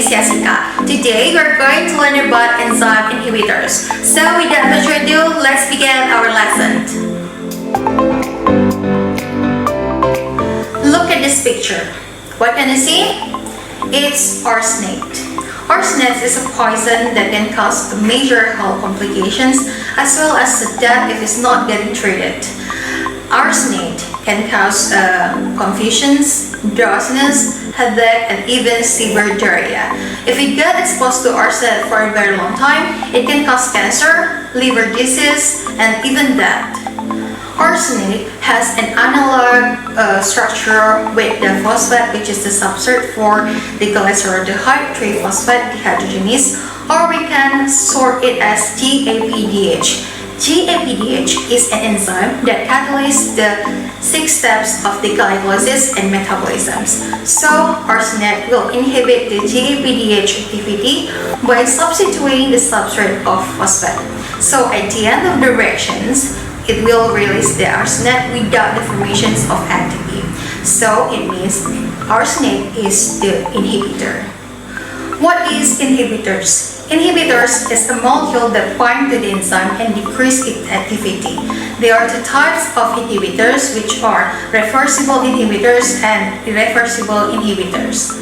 is Jessica. Today we're going to learn about enzyme inhibitors. So without further ado, let's begin our lesson. Look at this picture. What can you see? It's arsenate. Arsenate is a poison that can cause major health complications as well as death if it's not getting treated. Arsenate can cause confusions, drowsiness, headache, and even severe diarrhea. If you get exposed to arsenate for a very long time, it can cause cancer, liver disease, and even death. Arsenate has an analog structure with the phosphate, which is the substrate for the glyceraldehyde 3-phosphate dehydrogenase, or we can sort it as GAPDH. GAPDH is an enzyme that catalyzes the 6 steps of the glycolysis and metabolisms. So, arsenate will inhibit the GAPDH activity by substituting the substrate of phosphate. So, at the end of the reactions, it will release the arsenate without the formation of ATP. So, it means arsenate is the inhibitor. What is inhibitors? Inhibitors is a molecule that bind to the enzyme and decrease its activity. There are 2 types of inhibitors, which are reversible inhibitors and irreversible inhibitors.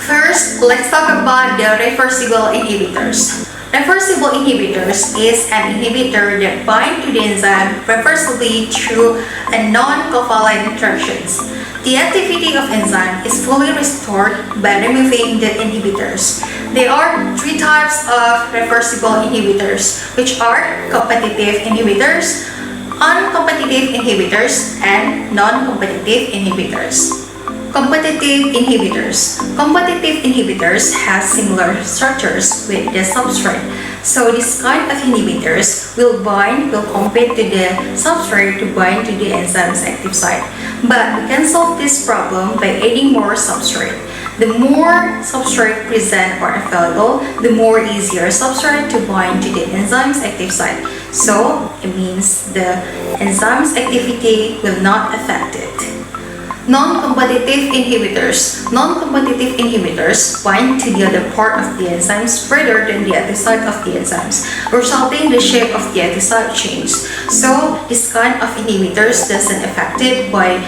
First, let's talk about the reversible inhibitors. Reversible inhibitors is an inhibitor that binds to the enzyme reversibly through a non-covalent interactions. The activity of enzyme is fully restored by removing the inhibitors. There are 3 types of reversible inhibitors, which are competitive inhibitors, uncompetitive inhibitors, and non-competitive inhibitors. Competitive inhibitors. Competitive inhibitors have similar structures with the substrate. So this kind of inhibitors will compete to the substrate to bind to the enzyme's active site. But we can solve this problem by adding more substrate. The more substrate present or available, the more easier substrate to bind to the enzyme's active site. So it means the enzyme's activity will not affect it. Non-competitive inhibitors. Non-competitive inhibitors bind to the other part of the enzymes rather than the active site of the enzymes, resulting the shape of the active site changes. So this kind of inhibitors doesn't affect it by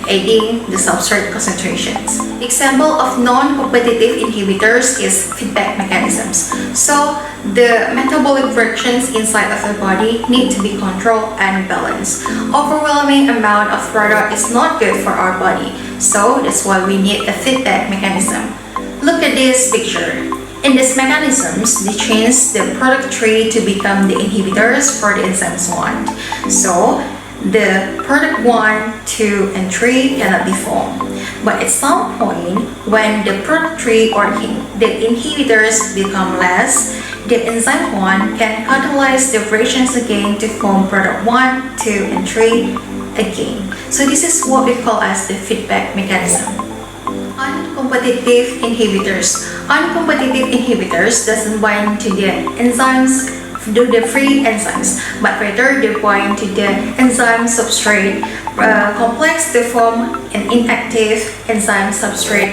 adding the substrate concentrations. Example of non-competitive inhibitors is feedback mechanisms. So the metabolic reactions inside of the body need to be controlled and balanced. Overwhelming amount of product is not good for our body. So that's why we need a feedback mechanism. Look at this picture. In these mechanisms, they change the product tree to become the inhibitors for the enzymes 1. So the product 1, 2, and 3 cannot be formed. But at some point, when the product 3 or the inhibitors become less, the enzyme 1 can catalyze the reactions again to form product 1, 2, and 3 again. So this is what we call as the feedback mechanism. Uncompetitive inhibitors. Uncompetitive inhibitors doesn't bind to the enzymes, to the free enzymes, but rather they bind to the enzyme substrate complex to form an inactive enzyme substrate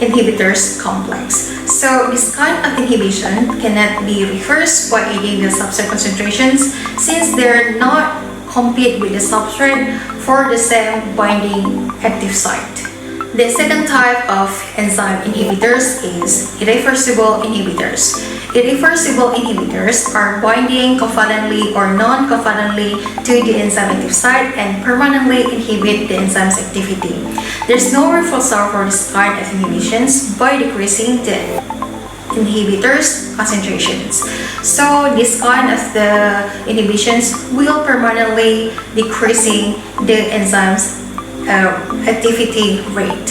inhibitors complex. So this kind of inhibition cannot be reversed by adding the substrate concentrations since they're not compete with the substrate for the same binding active site. The second type of enzyme inhibitors is irreversible inhibitors. Irreversible inhibitors are binding covalently or non-covalently to the enzyme active site and permanently inhibit the enzyme's activity. There's no reversal for this kind of inhibitions by decreasing the inhibitors concentrations. So this kind of the inhibitions will permanently decreasing the enzyme's activity rate.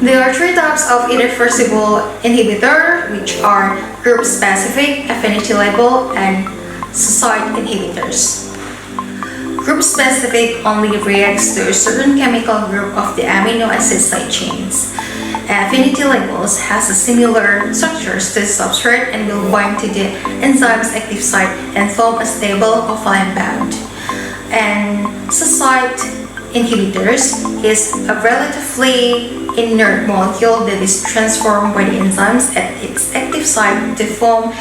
There are 3 types of irreversible inhibitor, which are group-specific, affinity-label, and site inhibitors. Group-specific only reacts to a certain chemical group of the amino acid side chains. Affinity labels has a similar structures to the substrate and will bind to the enzyme's active site and form a stable covalent bond. And site inhibitors is a relatively inert molecule that is transformed by the enzymes at its active site to form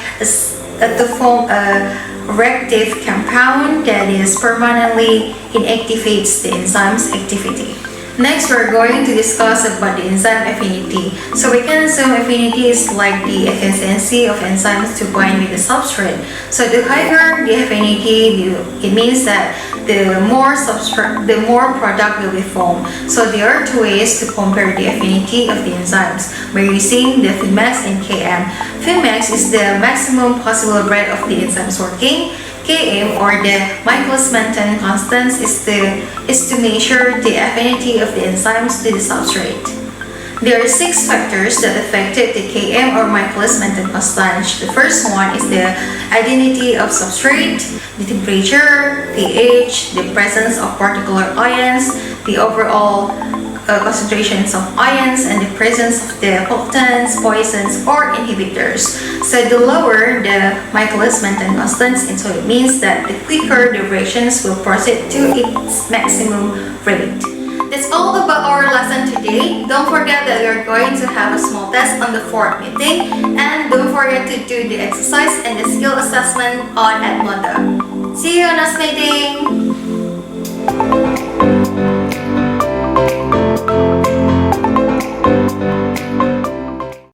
a reactive compound that is permanently inactivates the enzyme's activity. Next, we're going to discuss about the enzyme affinity. So we can assume affinity is like the efficiency of enzymes to bind with the substrate. So the higher the affinity, it means that the more product will be formed. So there are two ways to compare the affinity of the enzymes by using the Fmax and Km. Fmax is the maximum possible rate of the enzymes working. Km, or the Michaelis-Menten constant, is to measure the affinity of the enzymes to the substrate. There are 6 factors that affected the Km or Michaelis-Menten constant. The first one is the adenity of substrate, the temperature, pH, the presence of particular ions, the overall concentrations of ions, and the presence of the pollutants, poisons, or inhibitors. So the lower the Michaelis-Menten constant, and so it means that the quicker the reactions will proceed to its maximum rate. That's all about our lesson today. Don't forget that we are going to have a small test on the 4th meeting, and don't forget to do the exercise and the skill assessment on Edmodo. See you on next meeting!